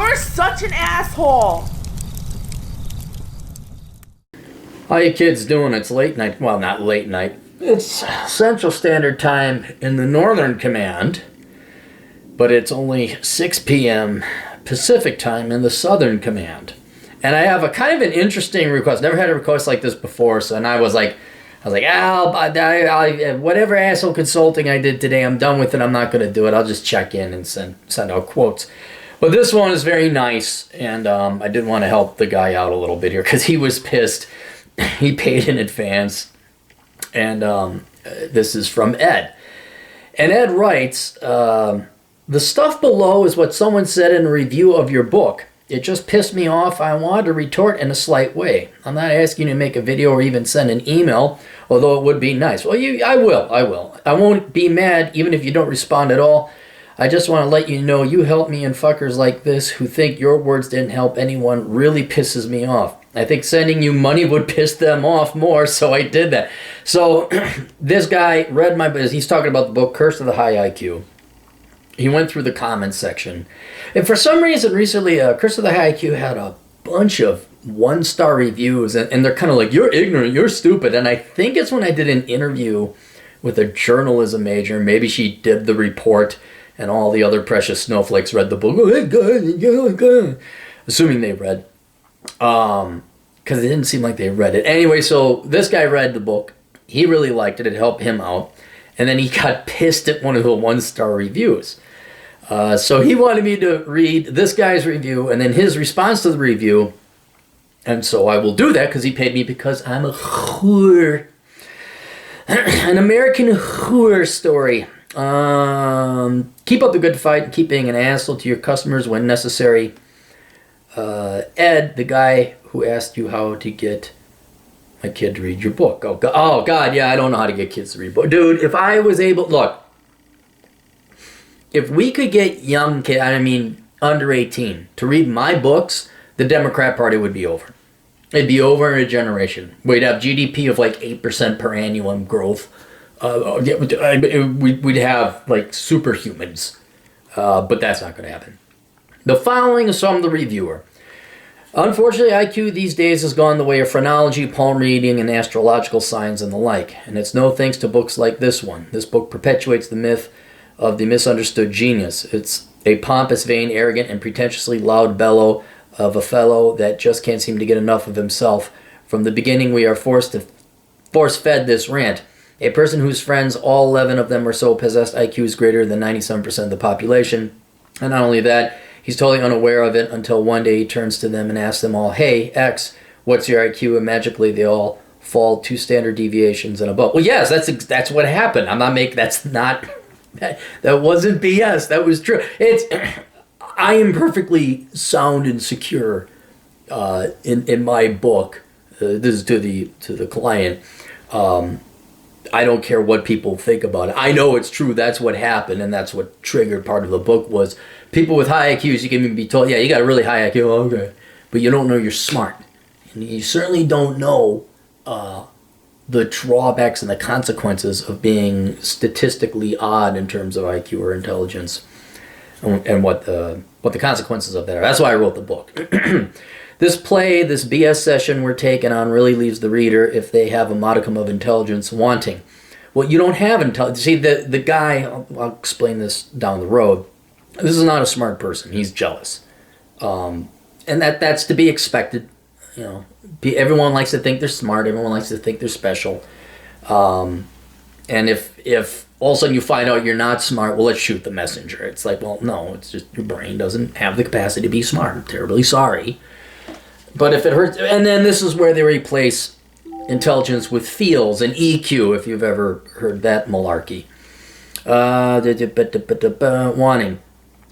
You're such an asshole. How you kids doing? It's late night. Well, not late night. It's Central Standard Time in the Northern Command, but it's only 6 p.m. Pacific Time in the Southern Command. And I have a kind of an interesting request. Never had a request like this before, so and I was like, whatever asshole consulting I did today, I'm done with it. I'm not going to do it. I'll just check in and send out quotes. But this one is very nice, and I did want to help the guy out a little bit here because he was pissed. He paid in advance, and this is from Ed. And Ed writes, the stuff below is what someone said in a review of your book. It just pissed me off. I wanted to retort in a slight way. I'm not asking you to make a video or even send an email, although it would be nice. Well, I will. I won't be mad even if you don't respond at all. I just want to let you know you help me, and fuckers like this who think your words didn't help anyone really pisses me off. I think sending you money would piss them off more, so I did that. So this guy read he's talking about the book Curse of the High IQ. He went through the comments section. And for some reason recently, Curse of the High IQ had a bunch of one-star reviews, and they're kind of like, you're ignorant, you're stupid. And I think it's when I did an interview with a journalism major. Maybe she did the report, and all the other precious snowflakes read the book. Assuming they read. Because it didn't seem like they read it. Anyway, so this guy read the book. He really liked it. It helped him out. And then he got pissed at one of the one-star reviews. So he wanted me to read this guy's review and then his response to the review. And so I will do that because he paid me because I'm a whore. An American whore story. Keep up the good fight and keep being an asshole to your customers when necessary. Ed, the guy who asked you how to get my kid to read your book. Oh God, yeah, I don't know how to get kids to read books. Dude, if I was able... Look, if we could get young kids, under 18, to read my books, the Democrat Party would be over. It'd be over in a generation. We'd have GDP of like 8% per annum growth. We'd have like superhumans. But that's not going to happen. The following is from the reviewer. Unfortunately, IQ these days has gone the way of phrenology, palm reading, and astrological signs and the like. And it's no thanks to books like this one. This book perpetuates the myth of the misunderstood genius. It's a pompous, vain, arrogant, and pretentiously loud bellow of a fellow that just can't seem to get enough of himself. From the beginning, we are force-fed this rant. A person whose friends, all 11 of them, are so possessed IQ is greater than 97% of the population. And not only that, he's totally unaware of it until one day he turns to them and asks them all, hey, X, what's your IQ? And magically they all fall 2 standard deviations and above. Well, yes, that's what happened. I'm not making... That wasn't BS. That was true. I am perfectly sound and secure in my book. This is to the client. I don't care what people think about it. I know it's true. That's what happened, and that's what triggered part of the book was people with high IQs. You can even be told, yeah, you got a really high IQ. Okay. But you don't know you're smart. And you certainly don't know the drawbacks and the consequences of being statistically odd in terms of IQ or intelligence, and what the consequences of that are. That's why I wrote the book. This BS session we're taking on really leaves the reader, if they have a modicum of intelligence, wanting. Well, you don't have intelligence. See, the guy, I'll explain this down the road, this is not a smart person. He's jealous. And that's to be expected. You know, everyone likes to think they're smart. Everyone likes to think they're special. And if all of a sudden you find out you're not smart, well, let's shoot the messenger. It's like, well, no, it's just your brain doesn't have the capacity to be smart. I'm terribly sorry. But if it hurts, and then this is where they replace intelligence with feels and EQ, if you've ever heard that malarkey. Wanting.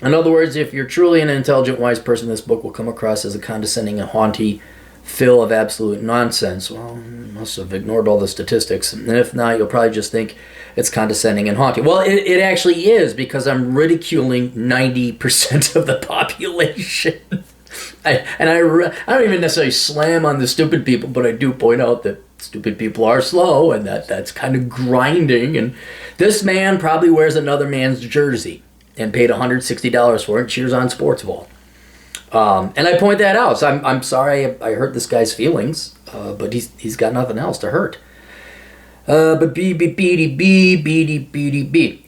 In other words, if you're truly an intelligent, wise person, this book will come across as a condescending and haughty fill of absolute nonsense. Well, you must have ignored all the statistics. And if not, you'll probably just think it's condescending and haughty. Well, it actually is, because I'm ridiculing 90% of the population. I don't even necessarily slam on the stupid people, but I do point out that stupid people are slow, and that's kind of grinding. And this man probably wears another man's jersey and paid $160 for it and cheers on sports ball. And I point that out. So I'm sorry I hurt this guy's feelings, but he's got nothing else to hurt. But B.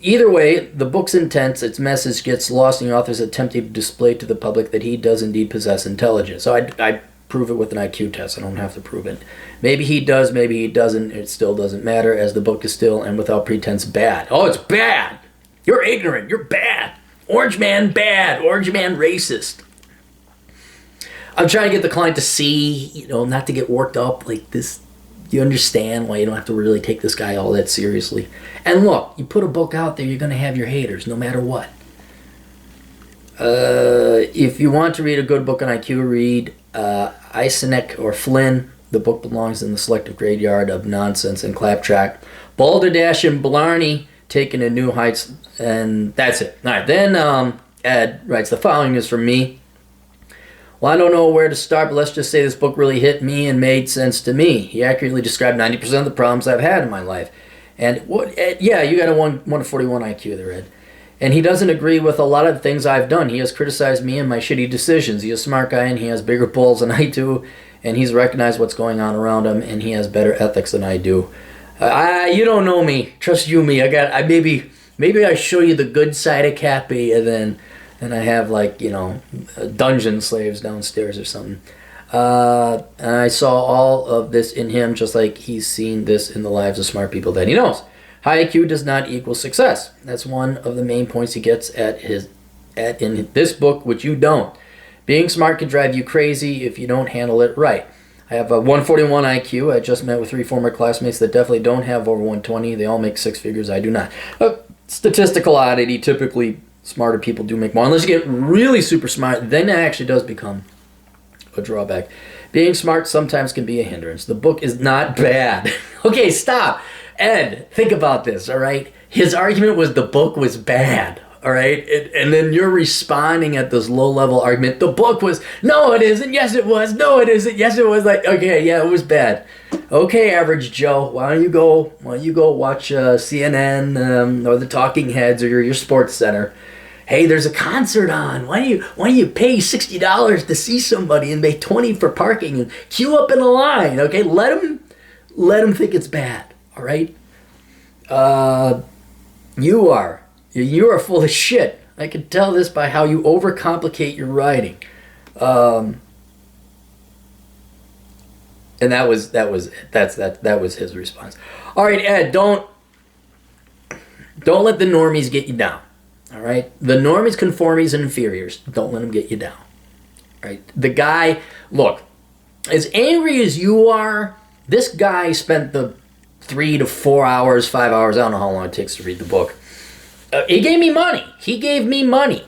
Either way, the book's intent, its message gets lost in the author's attempting to display to the public that he does indeed possess intelligence. So I prove it with an IQ test. I don't have to prove it. Maybe he does, maybe he doesn't. It still doesn't matter, as the book is still and without pretense bad. Oh, it's bad. You're ignorant. You're bad. Orange man bad. Orange man racist. I'm trying to get the client to see, not to get worked up like this. You understand why you don't have to really take this guy all that seriously. And look, you put a book out there, you're going to have your haters no matter what. If you want to read a good book on IQ, read Eisenach or Flynn. The book belongs in the selective graveyard of nonsense and claptrap. Balderdash and Blarney taken to new heights, and that's it. All right, then Ed writes, the following is from me. Well, I don't know where to start, but let's just say this book really hit me and made sense to me. He accurately described 90% of the problems I've had in my life. And yeah, you got a 141 IQ there, Ed. And he doesn't agree with a lot of the things I've done. He has criticized me and my shitty decisions. He's a smart guy, and he has bigger balls than I do, and he's recognized what's going on around him, and he has better ethics than I do. You don't know me. Trust you me. Maybe I show you the good side of Cappy, and then I have dungeon slaves downstairs or something. And I saw all of this in him, just like he's seen this in the lives of smart people that he knows. High IQ does not equal success. That's one of the main points he gets at in this book, which you don't. Being smart can drive you crazy if you don't handle it right. I have a 141 IQ. I just met with 3 former classmates that definitely don't have over 120. They all make 6 figures. I do not. Statistical oddity, typically smarter people do make more. Unless you get really super smart, then it actually does become a drawback. Being smart sometimes can be a hindrance. The book is not bad. Okay, stop. Ed, think about this, all right? His argument was the book was bad, all right? And then you're responding at this low-level argument. The book was, no, it isn't. Yes, it was. No, it isn't. Yes, it was. Like, okay, yeah, it was bad. Okay, average Joe, why don't you go watch CNN or the Talking Heads or your Sports Center? Hey, there's a concert on. Why don't you pay $60 to see somebody and pay $20 for parking and queue up in a line? Okay, let them think it's bad. All right. You are full of shit. I can tell this by how you overcomplicate your writing. And that was his response. All right, Ed, don't let the normies get you down. All right, the normies, conformies, and inferiors. Don't let them get you down. All right, the guy. Look, as angry as you are, this guy spent the 3 to 4 hours, 5 hours. I don't know how long it takes to read the book. He gave me money. He gave me money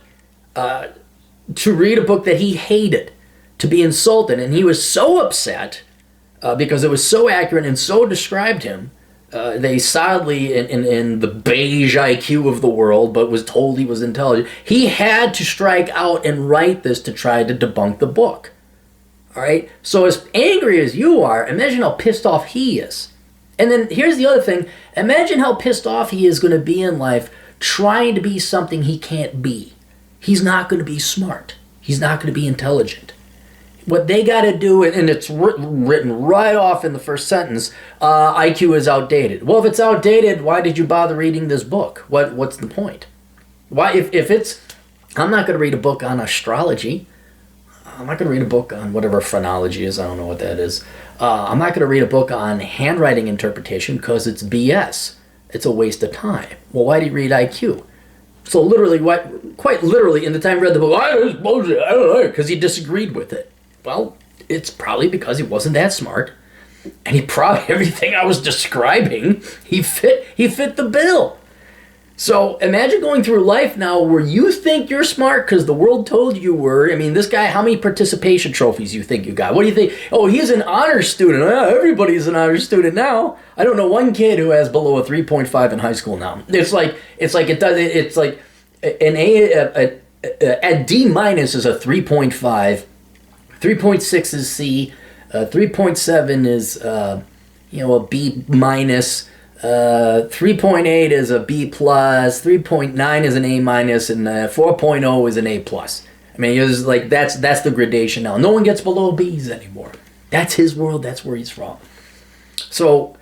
to read a book that he hated, to be insulted, and he was so upset because it was so accurate and so described him. They solidly in the beige IQ of the world, but was told he was intelligent. He had to strike out and write this to try to debunk the book. All right? So as angry as you are, imagine how pissed off he is. And then here's the other thing. Imagine how pissed off he is going to be in life trying to be something he can't be. He's not going to be smart. He's not going to be intelligent. What they got to do, and it's written right off in the first sentence, IQ is outdated. Well, if it's outdated, why did you bother reading this book? What's the point? Why, if it's, I'm not going to read a book on astrology. I'm not going to read a book on whatever phrenology is. I don't know what that is. I'm not going to read a book on handwriting interpretation because it's BS. It's a waste of time. Well, why do you read IQ? So literally, quite literally, in the time I read the book, it's bullshit. I don't know, because he disagreed with it. Well, it's probably because he wasn't that smart, and he probably everything I was describing, he fit the bill. So imagine going through life now where you think you're smart because the world told you were. I mean, this guy, how many participation trophies you think you got? What do you think? Oh, he's an honor student. Everybody's an honor student now. I don't know one kid who has below a 3.5 in high school now. It's like an a D minus is a 3.5. 3.6 is C. 3.7 is a B minus. 3.8 is a B plus, 3.9 is an A minus, and 4.0 is an A plus. I mean, it was like that's the gradation now. No one gets below B's anymore. That's his world. That's where he's from. So,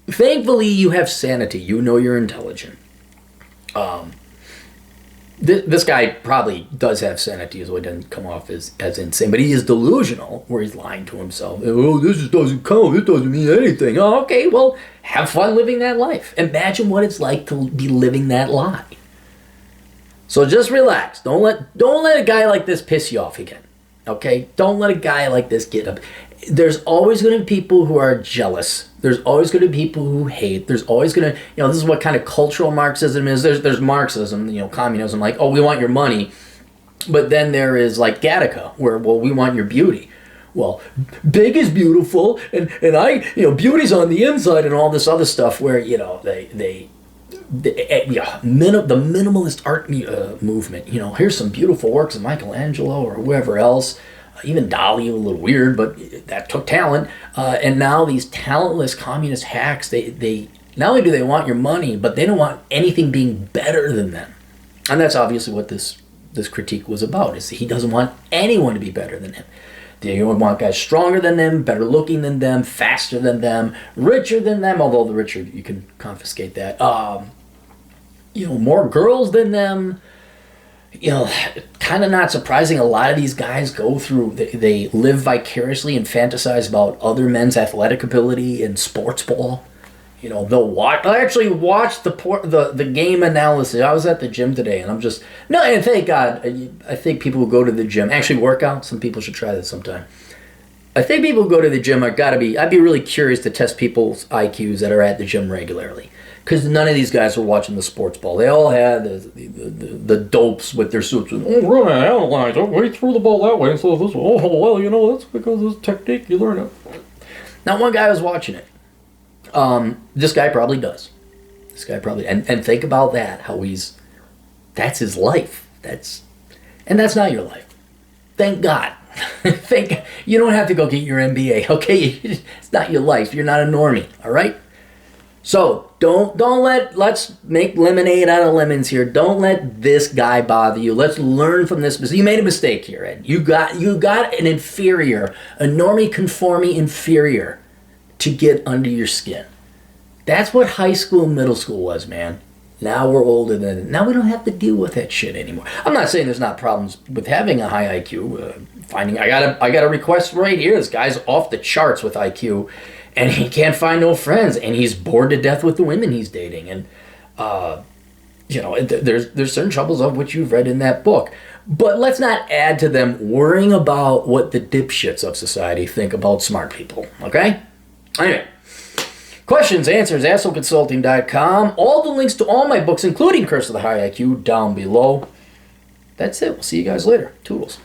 thankfully, you have sanity. You know you're intelligent. This guy probably does have sanity, so it doesn't come off as insane. But he is delusional, where he's lying to himself. Oh, this just doesn't count. It doesn't mean anything. Oh, okay, well, have fun living that life. Imagine what it's like to be living that lie. So just relax. Don't let a guy like this piss you off again. Okay? Don't let a guy like this get up. There's always going to be people who are jealous. There's always going to be people who hate. There's always going to, this is what kind of cultural Marxism is. There's Marxism, communism, like, oh, we want your money. But then there is like Gattaca, where, well, we want your beauty. Well, big is beautiful, and I, beauty's on the inside and all this other stuff where, the minimalist art movement, here's some beautiful works of Michelangelo or whoever else. Even Dali, a little weird, but that took talent. And now these talentless communist hacks, they not only do they want your money, but they don't want anything being better than them. And that's obviously what this critique was about, is he doesn't want anyone to be better than him. They want guys stronger than them, better looking than them, faster than them, richer than them, although the richer, you can confiscate that. More girls than them. Kind of not surprising, a lot of these guys go through, they live vicariously and fantasize about other men's athletic ability in sports ball. They'll I actually watched the game analysis. I was at the gym today, and and thank God, I think people who go to the gym, actually work out, some people should try this sometime. I think people who go to the gym I'd be really curious to test people's IQs that are at the gym regularly. Because none of these guys were watching the sports ball. They all had the dopes with their suits. And, oh, we're going to analyze. Oh, we threw the ball that way. So this, that's because this technique, you learn it. Not one guy was watching it. This guy probably does. And think about that, how that's his life. That's not your life. Thank God. You don't have to go get your MBA, okay? It's not your life. You're not a normie, all right? So let's make lemonade out of lemons here. Don't let this guy bother you. Let's learn from this. You made a mistake here, Ed. You got an inferior, a normie conformie inferior to get under your skin. That's what high school, middle school was, man. Now we're older than it. Now we don't have to deal with that shit anymore. I'm not saying there's not problems with having a high IQ. I got a request right here. This guy's off the charts with IQ. And he can't find no friends, and he's bored to death with the women he's dating. And, there's certain troubles of which you've read in that book. But let's not add to them worrying about what the dipshits of society think about smart people, okay? Anyway, questions, answers, assholeconsulting.com. All the links to all my books, including Curse of the High IQ, down below. That's it. We'll see you guys later. Toodles.